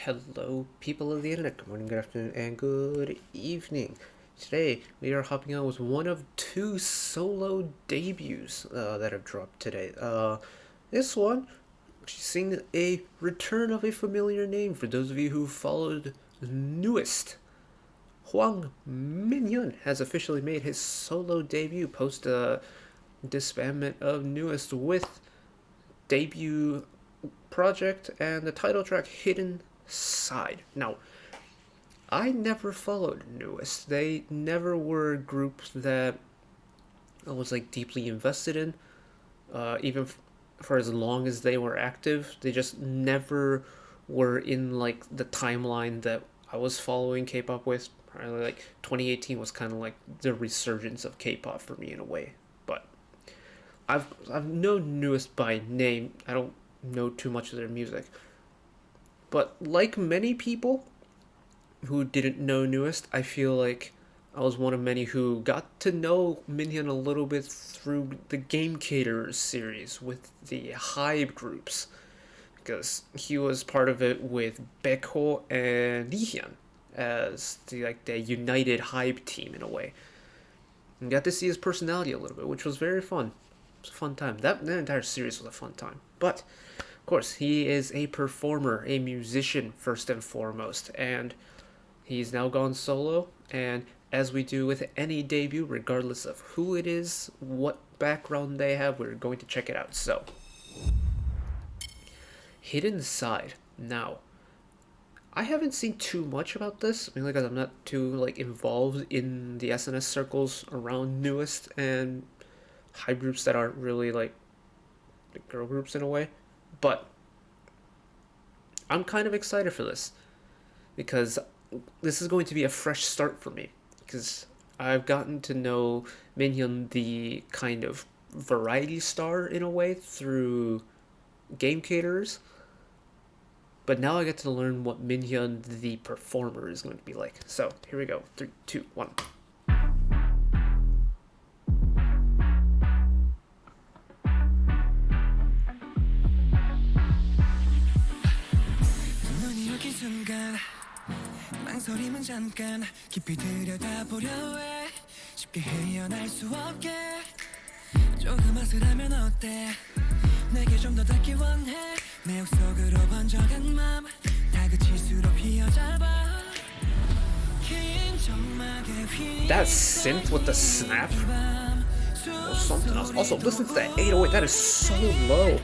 Hello, people of the internet. Good morning, good afternoon, and good evening. Today, we are hopping on with one of two solo debuts that have dropped today. This one, she's seeing a return of a familiar name for those of you who followed Newest. Hwang Minhyun has officially made his solo debut post disbandment of Newest with debut project and the title track Hidden Side. Now, I never followed Newest. They never were groups that I was like deeply invested in, even for as long as they were active. They just never were in like the timeline that I was following K-pop with. Probably like 2018 was kind of like the resurgence of K-pop for me in a way. But I've known Newest by name. I don't know too much of their music. But like many people who didn't know Newest, I feel like I was one of many who got to know Minhyun a little bit through the Game Caterers series with the Hybe groups, because he was part of it with Baekho and Lihyun as the united Hybe team in a way. And got to see his personality a little bit, which was very fun. It was a fun time. That entire series was a fun time. But of course, he is a performer, a musician first and foremost, and he's now gone solo. And as we do with any debut, regardless of who it is, what background they have, we're going to check it out. So, Hidden Side. Now, I haven't seen too much about this, mainly because I'm not too like involved in the SNS circles around Newest and hype groups that aren't really like the girl groups in a way. But I'm kind of excited for this because this is going to be a fresh start for me, because I've gotten to know Minhyun, the kind of variety star in a way, through Game Caterers. But now I get to learn what Minhyun, the performer, is going to be like. So here we go. 3, 2, 1. 망설임은 잠깐 깊이 들여다보려 해 쉽게 헤어날 수 없게 조금 아슬하면 어때 내게 좀 더 닿기 원해 내 옥속으로 번져간 맘 다그칠수록 휘어잡아 That synth with the snap or something else. Also, listen to that 808. That is so low.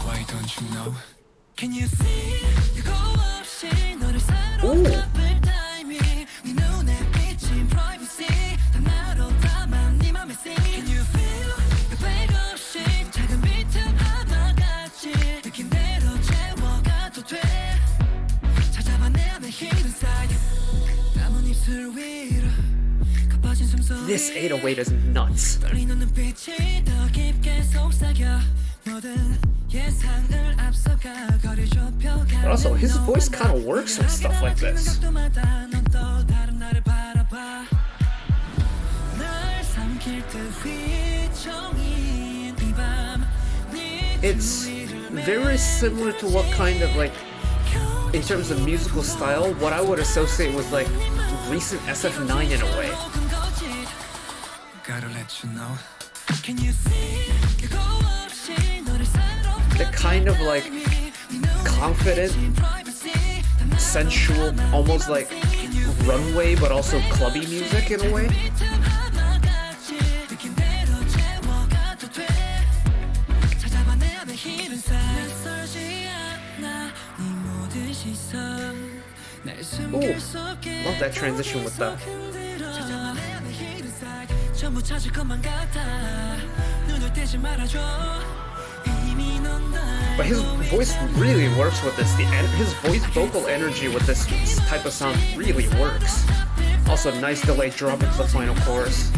Why don't you know? Can you see? Ooh. This 808 is nuts. But also, his voice kind of works with stuff like this. It's very similar to what kind of, like, in terms of musical style, what I would associate with, like, recent SF9 in a way. Gotta let you know. The kind of like confident, sensual, almost like runway but also clubby music in a way. Ooh, love that transition with the But his voice really works with this. His vocal energy with this type of sound really works. Also, nice delayed drop into the final chorus.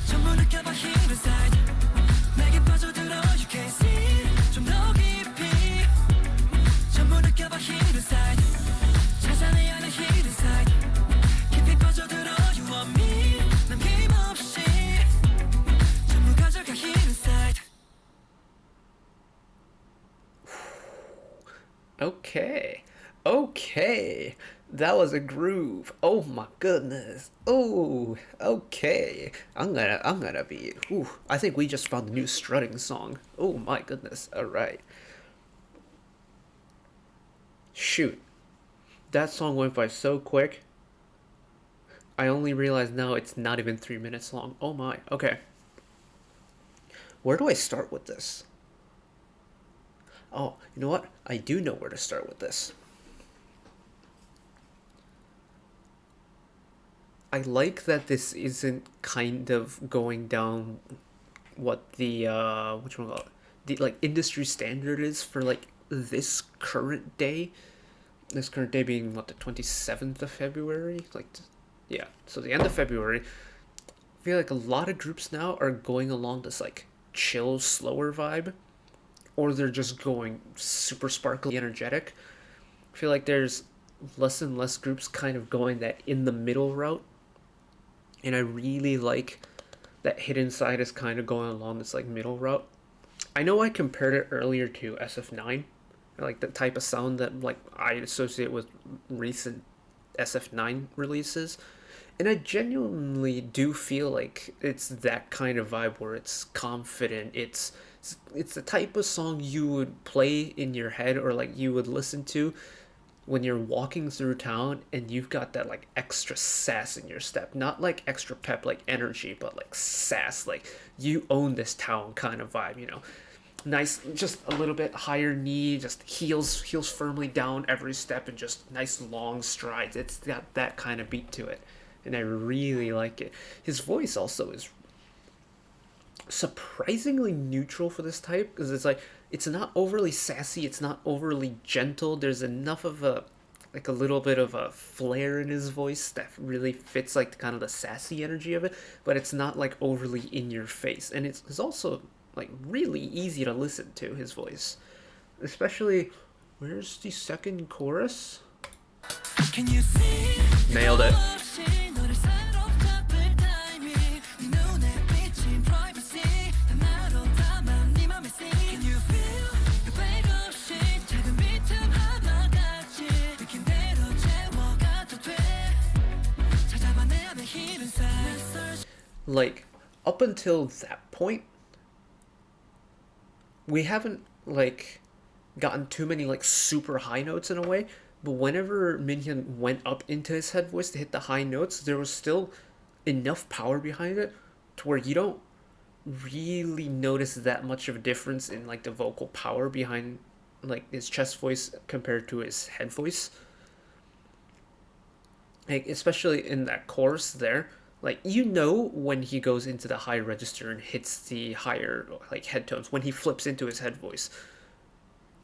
전부 느껴봐 hidden side 내게 빠져들어 you can't see Okay. Okay. That was a groove. Oh my goodness. Oh, okay. I'm gonna be. Ooh, I think we just found a new strutting song. Oh my goodness. All right. Shoot. That song went by so quick. I only realized now it's not even 3 minutes long. Oh my. Okay. Where do I start with this? Oh, you know what? I do know where to start with this. I like that this isn't kind of going down what the which one the like industry standard is for like this current day. This current day being what, the 27th of February? Like, yeah. So the end of February. I feel like a lot of groups now are going along this like chill, slower vibe, or they're just going super sparkly, energetic. I feel like there's less and less groups kind of going that in the middle route, and I really like that Hidden Side is kind of going along this like middle route. I know I compared it earlier to SF9, like the type of sound that like I associate with recent SF9 releases, and I genuinely do feel like it's that kind of vibe where it's confident. It's the type of song you would play in your head or like you would listen to when you're walking through town and you've got that like extra sass in your step, not like extra pep like energy, but like sass, like you own this town kind of vibe, you know. Nice, just a little bit higher knee, just heels firmly down every step, and just nice long strides. It's got that kind of beat to it, and I really like it. His voice also is surprisingly neutral for this type, because it's like it's not overly sassy, it's not overly gentle. There's enough of a like a little bit of a flair in his voice that really fits like kind of the sassy energy of it, but it's not like overly in your face, and it's also like really easy to listen to his voice, especially where's the second chorus. Nailed it. Like, up until that point, we haven't like gotten too many like super high notes in a way, but whenever Minhyun went up into his head voice to hit the high notes, there was still enough power behind it to where you don't really notice that much of a difference in like the vocal power behind like his chest voice compared to his head voice. Like especially in that chorus there, like you know when he goes into the high register and hits the higher like head tones when he flips into his head voice.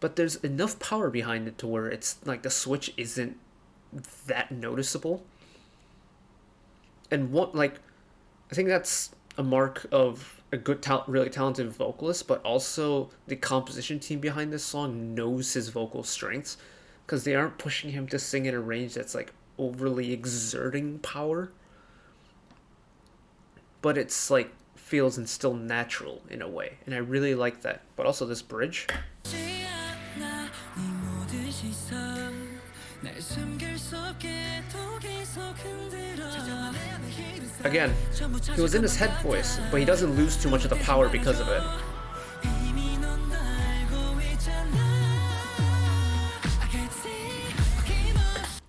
But there's enough power behind it to where it's like the switch isn't that noticeable. And what like I think that's a mark of a good really talented vocalist, but also the composition team behind this song knows his vocal strengths, because they aren't pushing him to sing in a range that's like overly exerting power, but it's like feels and still natural in a way, and I really like that. But also this bridge. Again, he was in his head voice, but he doesn't lose too much of the power because of it.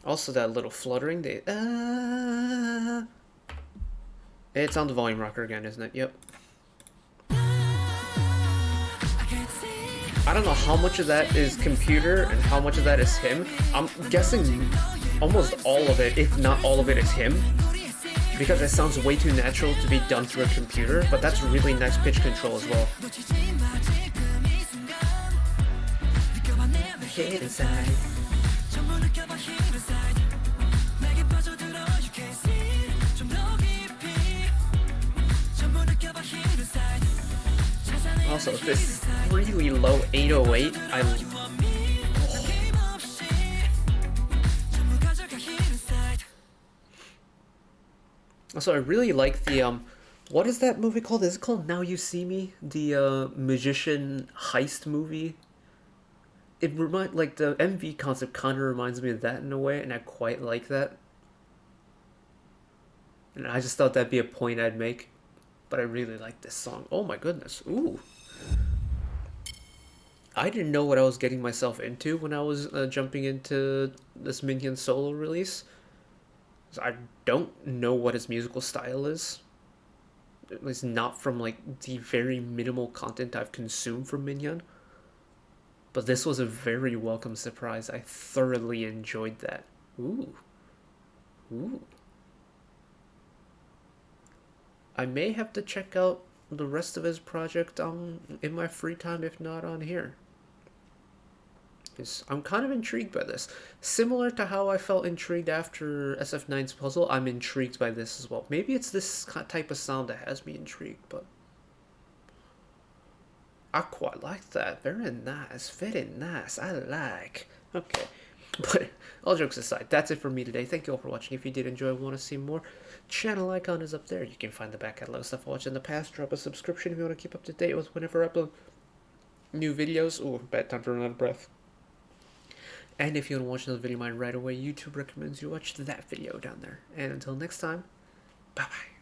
Also that little fluttering, it's on the volume rocker again, isn't it? Yep. I don't know how much of that is computer and how much of that is him. I'm guessing almost all of it, if not all of it, is him, because it sounds way too natural to be done through a computer, but that's really nice pitch control as well. Hit inside. Also, this really low 808, Also, I really like the, what is that movie called? Is it called Now You See Me? The, magician heist movie? like the MV concept kind of reminds me of that in a way, and I quite like that. And I just thought that'd be a point I'd make. But I really like this song. Oh my goodness. Ooh. I didn't know what I was getting myself into when I was jumping into this Minhyun solo release. I don't know what his musical style is. At least not from like the very minimal content I've consumed from Minhyun. But this was a very welcome surprise. I thoroughly enjoyed that. Ooh. Ooh. I may have to check out the rest of his project in my free time, if not on here. I'm kind of intrigued by this. Similar to how I felt intrigued after SF9's puzzle, I'm intrigued by this as well. Maybe it's this type of sound that has me intrigued, but I quite like that. Very nice. Very nice. I like. Okay. But all jokes aside, that's it for me today. Thank you all for watching. If you did enjoy and want to see more, channel icon is up there. You can find the back catalog stuff I watched in the past. Drop a subscription if you want to keep up to date with whenever I upload new videos. Ooh, bad time to run out of breath. And if you want to watch another video of mine right away, YouTube recommends you watch that video down there. And until next time, bye bye.